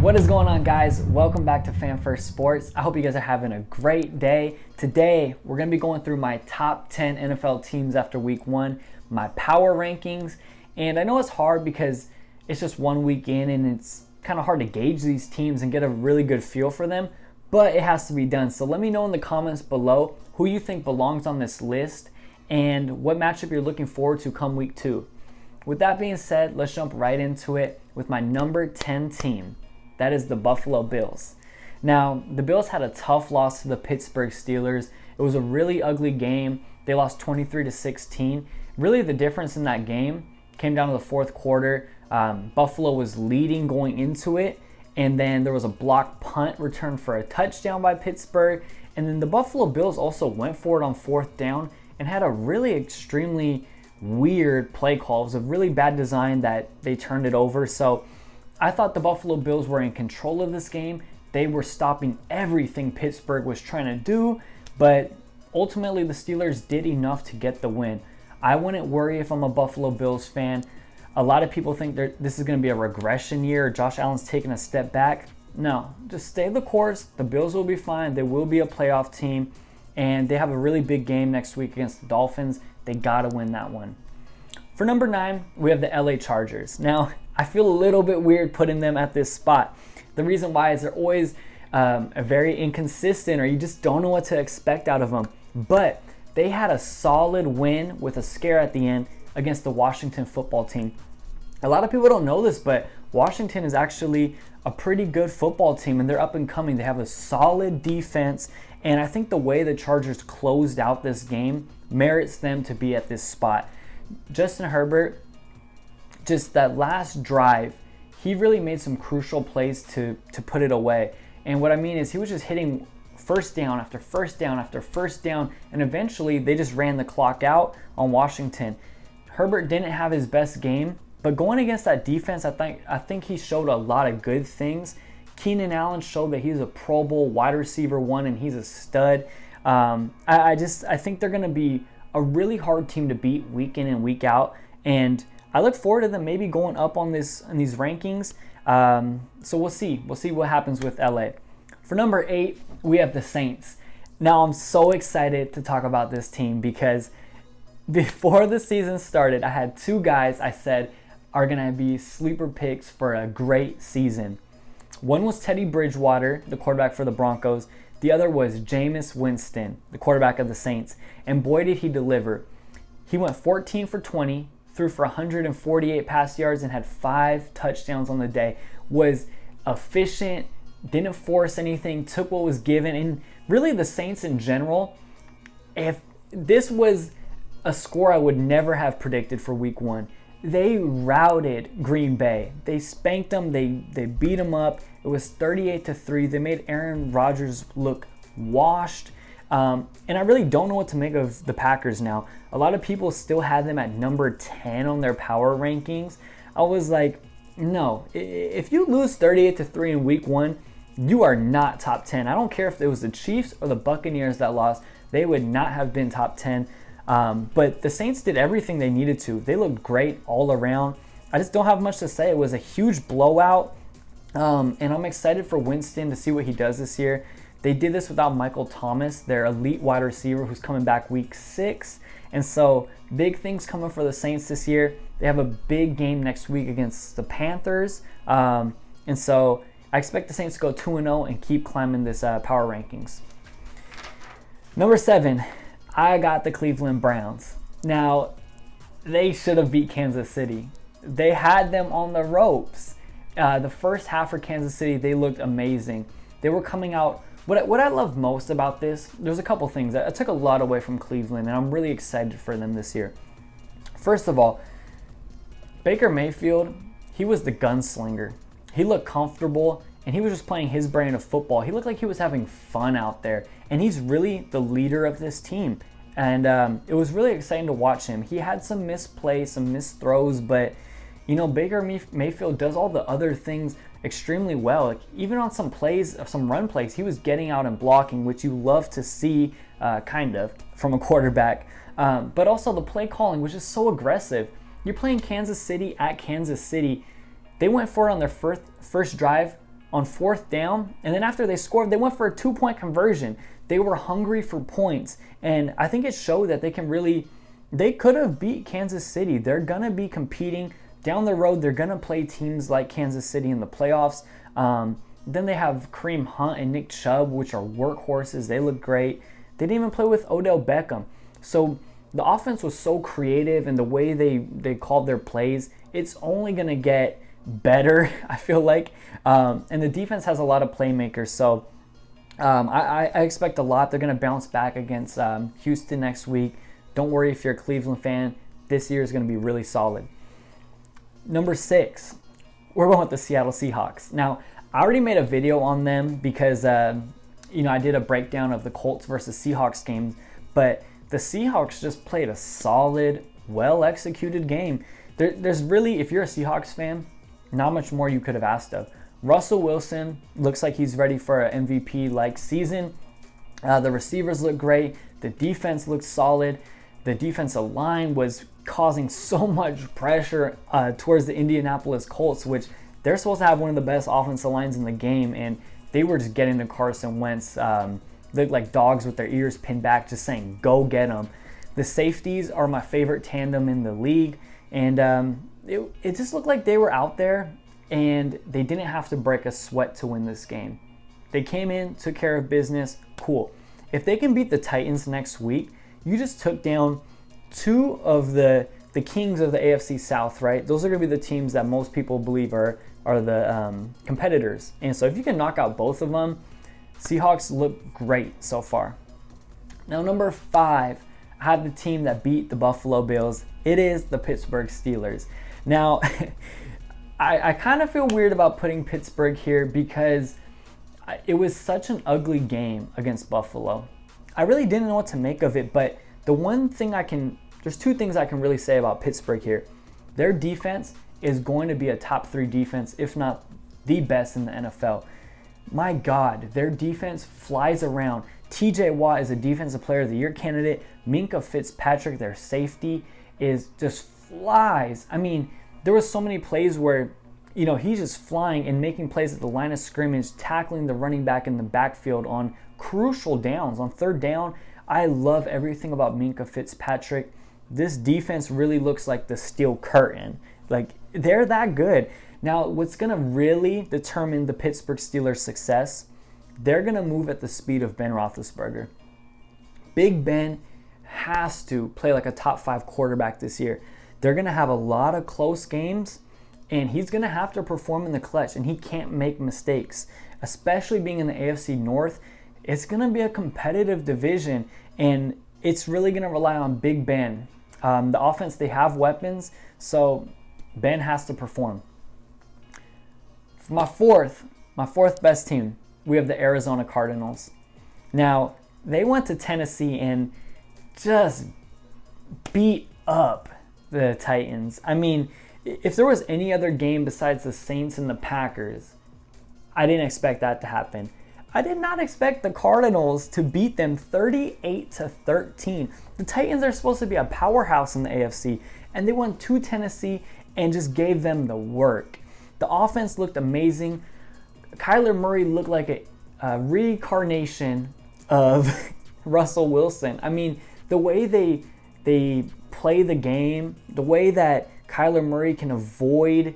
What is going on, guys? Welcome back to Fan First Sports. I hope you guys are having a great day. Today, we're going to be going through my top 10 NFL teams after week one, my power rankings. And I know it's hard because it's just 1 week in and it's kind of hard to gauge these teams and get a really good feel for them, but it has to be done. So let me know in the comments below who you think belongs on this list and what matchup you're looking forward to come week two. With that being said, let's jump right into it with my number 10 team. That is the Buffalo Bills. Now, the Bills had a tough loss to the Pittsburgh Steelers. It was a really ugly game. They lost 23-16. Really, the difference in that game came down to the fourth quarter. Buffalo was leading going into it, and then there was a blocked punt return for a touchdown by Pittsburgh. And then the Buffalo Bills also went for it on fourth down and had a really extremely weird play call. It was a really bad design that they turned it over. So I thought the Buffalo Bills were in control of this game. They were stopping everything Pittsburgh was trying to do, but ultimately the Steelers did enough to get the win. I wouldn't worry if I'm a Buffalo Bills fan. A lot of people think this is going to be a regression year. Josh Allen's taking a step back. No, just stay the course. The Bills will be fine. They will be a playoff team, and they have a really big game next week against the Dolphins. They got to win that one. For number 9, we have the LA Chargers. Now, I feel a little bit weird putting them at this spot. The reason why is they're always very inconsistent, or you just don't know what to expect out of them. But they had a solid win with a scare at the end against the Washington football team. A lot of people don't know this, but Washington is actually a pretty good football team, and they're up and coming. They have a solid defense, and I think the way the Chargers closed out this game merits them to be at this spot. Justin Herbert, just that last drive, he really made some crucial plays to put it away. And what I mean is he was just hitting first down after first down after first down, and eventually they just ran the clock out on Washington. Herbert didn't have his best game, but going against that defense, I think he showed a lot of good things. Keenan Allen showed that he's a Pro Bowl wide receiver one, and he's a stud. I think they're going to be a really hard team to beat week in and week out, and I look forward to them maybe going up on these rankings. So we'll see. We'll see what happens with LA. For number 8, we have the Saints. Now I'm so excited to talk about this team because before the season started, I had 2 guys I said are going to be sleeper picks for a great season. One was Teddy Bridgewater, the quarterback for the Broncos. The other was Jameis Winston, the quarterback of the Saints. And boy, did he deliver. He went 14 for 20, threw for 148 pass yards, and had 5 touchdowns on the day. Was efficient, didn't force anything, took what was given. And really the Saints in general, if this was a score I would never have predicted for week 1. They routed Green Bay. They spanked them. They beat them up. It was 38-3. They made Aaron Rodgers look washed. And I really don't know what to make of the Packers now. A lot of people still had them at number 10 on their power rankings. I was like, no. If you lose 38-3 in week 1, you are not top 10. I don't care if it was the Chiefs or the Buccaneers that lost. They would not have been top 10. But the Saints did everything they needed to. They looked great all around. I just don't have much to say. It was a huge blowout. And I'm excited for Winston to see what he does this year. They did this without Michael Thomas, their elite wide receiver who's coming back week 6. And so big things coming for the Saints this year. They have a big game next week against the Panthers. And so I expect the Saints to go 2-0 and keep climbing this power rankings. Number 7. I got the Cleveland Browns. Now, they should have beat Kansas City. They had them on the ropes. The first half for Kansas City, they looked amazing. They were coming out. What I love most about this, there's a couple things. I took a lot away from Cleveland, and I'm really excited for them this year. First of all, Baker Mayfield, he was the gunslinger. He looked comfortable, and he was just playing his brand of football. He looked like he was having fun out there, and he's really the leader of this team. And it was really exciting to watch him. He had some missed plays, some missed throws, but you know, Baker Mayfield does all the other things extremely well. Like, even on some plays, some run plays, he was getting out and blocking, which you love to see, kind of, from a quarterback. But also the play calling was just so aggressive. You're playing Kansas City at Kansas City. They went for it on their first drive, on 4th down, and then after they scored, they went for a 2-point conversion. They were hungry for points, and I think it showed that they could have beat Kansas City. They're going to be competing down the road. They're going to play teams like Kansas City in the playoffs. Then they have Kareem Hunt and Nick Chubb, which are workhorses. They look great. They didn't even play with Odell Beckham. So the offense was so creative, and the way they called their plays, it's only going to get better, I feel like. And the defense has a lot of playmakers. So I expect a lot. They're going to bounce back against Houston next week. Don't worry if you're a Cleveland fan. This year is going to be really solid. Number 6, we're going with the Seattle Seahawks. Now, I already made a video on them because, I did a breakdown of the Colts versus Seahawks games. But the Seahawks just played a solid, well-executed game. There's really, if you're a Seahawks fan, not much more you could have asked of. Russell Wilson looks like he's ready for an MVP-like season. The receivers look great. The defense looks solid. The defensive line was causing so much pressure towards the Indianapolis Colts, which they're supposed to have one of the best offensive lines in the game, and they were just getting to Carson Wentz. Looked like dogs with their ears pinned back, just saying, go get them. The safeties are my favorite tandem in the league, and it just looked like they were out there, and they didn't have to break a sweat to win this game. They came in, took care of business, cool. If they can beat the Titans next week, you just took down 2 of the kings of the AFC South, right? Those are going to be the teams that most people believe are the competitors. And so if you can knock out both of them, Seahawks look great so far. Now, number 5, I have the team that beat the Buffalo Bills. It is the Pittsburgh Steelers. Now, I kind of feel weird about putting Pittsburgh here because it was such an ugly game against Buffalo. I really didn't know what to make of it, but there's 2 things I can really say about Pittsburgh here. Their defense is going to be a top 3 defense, if not the best in the NFL. My God, their defense flies around. TJ Watt is a Defensive Player of the Year candidate. Minkah Fitzpatrick, their safety, is just flies. I mean, there was so many plays where, he's just flying and making plays at the line of scrimmage, tackling the running back in the backfield on crucial downs. On 3rd down, I love everything about Minkah Fitzpatrick. This defense really looks like the steel curtain. Like, they're that good. Now, what's going to really determine the Pittsburgh Steelers' success, they're going to move at the speed of Ben Roethlisberger. Big Ben has to play like a top 5 quarterback this year. They're going to have a lot of close games, and he's going to have to perform in the clutch, and he can't make mistakes, especially being in the AFC North. It's going to be a competitive division, and it's really going to rely on Big Ben. The offense, they have weapons, so Ben has to perform. For my fourth best team, we have the Arizona Cardinals. Now, they went to Tennessee and just beat up the Titans. I mean, if there was any other game besides the Saints and the Packers, I didn't expect that to happen. I did not expect the Cardinals to beat them 38-13. The Titans are supposed to be a powerhouse in the AFC, and they went to Tennessee and just gave them the work. The offense looked amazing. Kyler Murray looked like a reincarnation of Russell Wilson. I mean, the way they play the game, the way that Kyler Murray can avoid,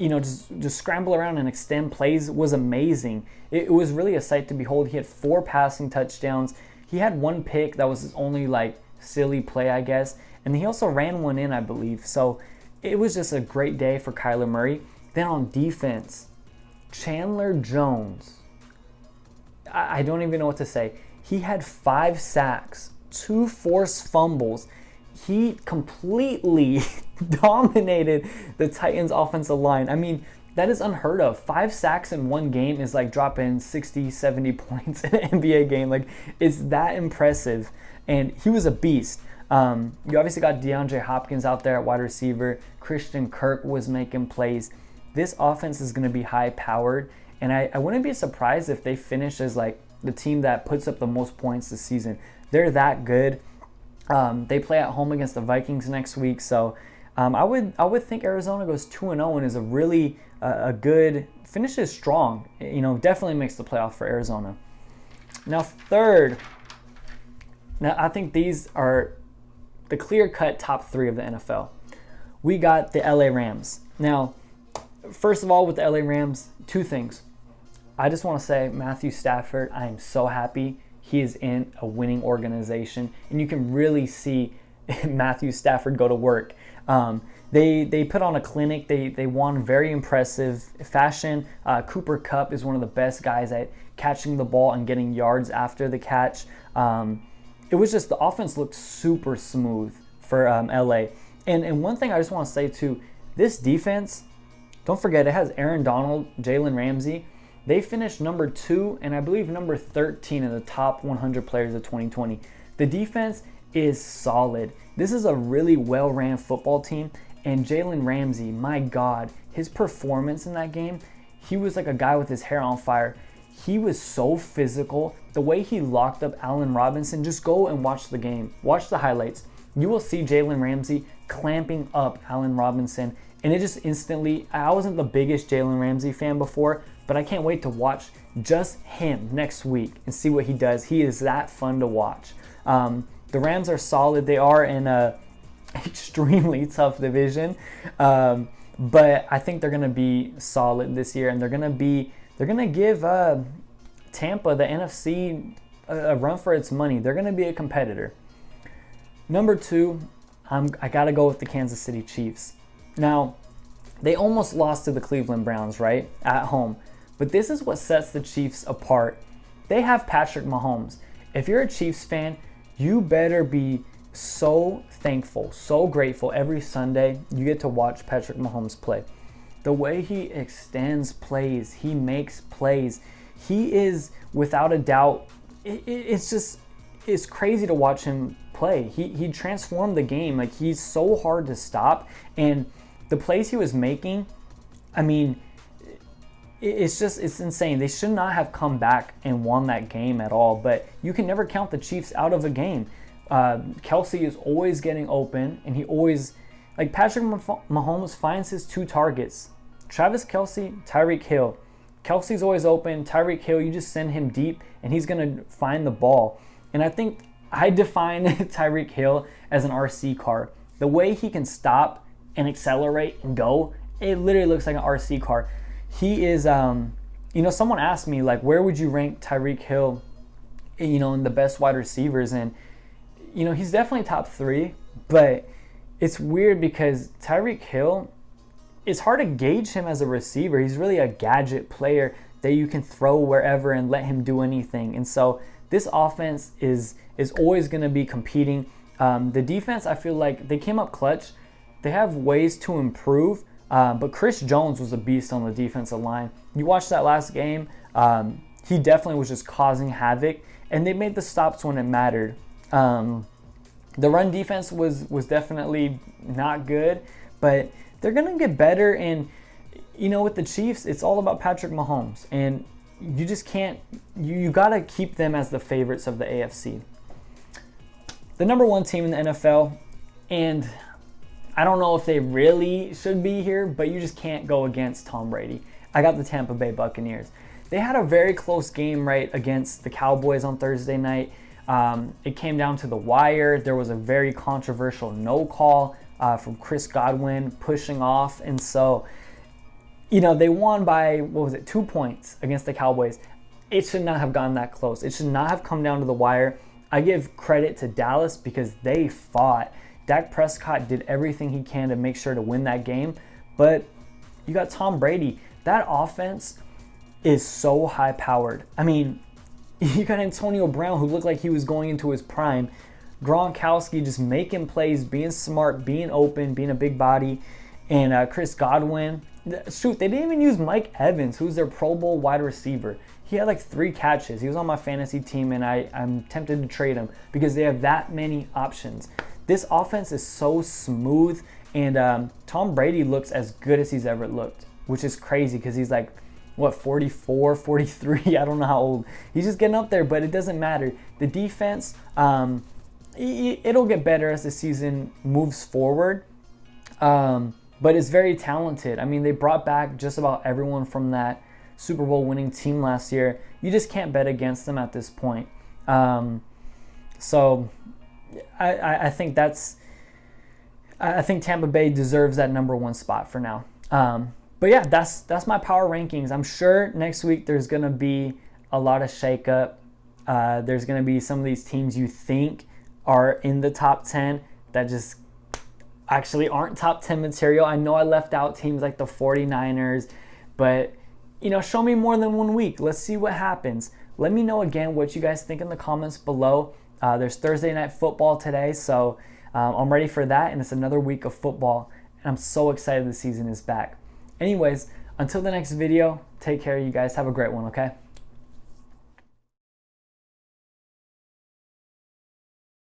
just scramble around and extend plays was amazing. It was really a sight to behold. He had 4 passing touchdowns. He had 1 pick that was his only silly play, I guess. And he also ran one in, I believe. So it was just a great day for Kyler Murray. Then on defense, Chandler Jones. I don't even know what to say. He had 5 sacks, 2 forced fumbles. He completely dominated the Titans' offensive line. I mean, that is unheard of. 5 sacks in one game is like dropping 60, 70 points in an NBA game. It's that impressive. And he was a beast. You obviously got DeAndre Hopkins out there at wide receiver. Christian Kirk was making plays. This offense is going to be high-powered. And I wouldn't be surprised if they finish as the team that puts up the most points this season. They're that good. They play at home against the Vikings next week, so I would think Arizona goes 2-0 and is a really a good, finishes strong. Definitely makes the playoff for Arizona. Now third, I think these are the clear-cut top 3 of the NFL. We got the LA Rams. Now, first of all, with the LA Rams, 2 things. I just want to say, Matthew Stafford, I am so happy he is in a winning organization, and you can really see Matthew Stafford go to work. They put on a clinic. They won very impressive fashion. Cooper Kupp is one of the best guys at catching the ball and getting yards after the catch. It was just, the offense looked super smooth for LA. And one thing I just want to say too, this defense, don't forget, it has Aaron Donald, Jalen Ramsey. They finished number 2 and I believe number 13 in the top 100 players of 2020. The defense is solid. This is a really well-ran football team, and Jalen Ramsey, my God, his performance in that game, he was like a guy with his hair on fire. He was so physical. The way he locked up Allen Robinson, just go and watch the game. Watch the highlights. You will see Jalen Ramsey clamping up Allen Robinson, and it just instantly, I wasn't the biggest Jalen Ramsey fan before, but I can't wait to watch just him next week and see what he does. He is that fun to watch. The Rams are solid. They are in a extremely tough division, but I think they're going to be solid this year, and they're going to give Tampa, the NFC, a run for its money. They're going to be a competitor. Number 2, I got to go with the Kansas City Chiefs. Now, they almost lost to the Cleveland Browns, right, at home. But this is what sets the Chiefs apart. They have Patrick Mahomes. If you're a Chiefs fan, you better be so thankful, so grateful every Sunday you get to watch Patrick Mahomes play. The way he extends plays, he makes plays. He is, without a doubt, it's crazy to watch him play. He transformed the game. Like, he's so hard to stop. And the plays he was making, I mean, it's insane. They should not have come back and won that game at all, but you can never count the Chiefs out of a game. Kelsey is always getting open, and he always, like, Patrick Mahomes finds his 2 targets. Travis Kelsey, Tyreek Hill. Kelsey's always open. Tyreek Hill, you just send him deep, and he's going to find the ball. And I think I define Tyreek Hill as an RC car. The way he can stop and accelerate and go, it literally looks like an RC car. He is, someone asked me, like, where would you rank Tyreek Hill, in the best wide receivers? And, he's definitely top 3, but it's weird because Tyreek Hill, it's hard to gauge him as a receiver. He's really a gadget player that you can throw wherever and let him do anything. And so this offense is always going to be competing. The defense, I feel like they came up clutch. They have ways to improve. But Chris Jones was a beast on the defensive line. You watched that last game, he definitely was just causing havoc, and they made the stops when it mattered. The run defense was definitely not good, but they're going to get better. And, with the Chiefs, it's all about Patrick Mahomes, and you just can't, you got to keep them as the favorites of the AFC. The number 1 team in the NFL, and I don't know if they really should be here, but you just can't go against Tom Brady. I got the Tampa Bay Buccaneers. They had a very close game, right, against the Cowboys on Thursday night. It came down to the wire. There was a very controversial no call from Chris Godwin pushing off. And so, they won by, 2 points against the Cowboys. It should not have gotten that close. It should not have come down to the wire. I give credit to Dallas because they fought. Dak Prescott did everything he can to make sure to win that game, but you got Tom Brady. That offense is so high-powered. I mean, you got Antonio Brown, who looked like he was going into his prime. Gronkowski just making plays, being smart, being open, being a big body. And Chris Godwin. Shoot, they didn't even use Mike Evans, who's their Pro Bowl wide receiver. He had like 3 catches. He was on my fantasy team, and I'm tempted to trade him because they have that many options. This offense is so smooth, and Tom Brady looks as good as he's ever looked, which is crazy because he's like, 44, 43? I don't know how old. He's just getting up there, but it doesn't matter. The defense, it'll get better as the season moves forward. But it's very talented. I mean, they brought back just about everyone from that Super Bowl winning team last year. You just can't bet against them at this point. So I think I think Tampa Bay deserves that number one spot for now. But yeah, that's my power rankings. I'm sure next week there's going to be a lot of shakeup. There's going to be some of these teams you think are in the top 10 that just actually aren't top 10 material. I know I left out teams like the 49ers, but show me more than 1 week. Let's see what happens. Let me know again what you guys think in the comments below. There's Thursday night football today, so I'm ready for that, and it's another week of football, and I'm so excited the season is back. Anyways, until the next video, take care, you guys. Have a great one, okay?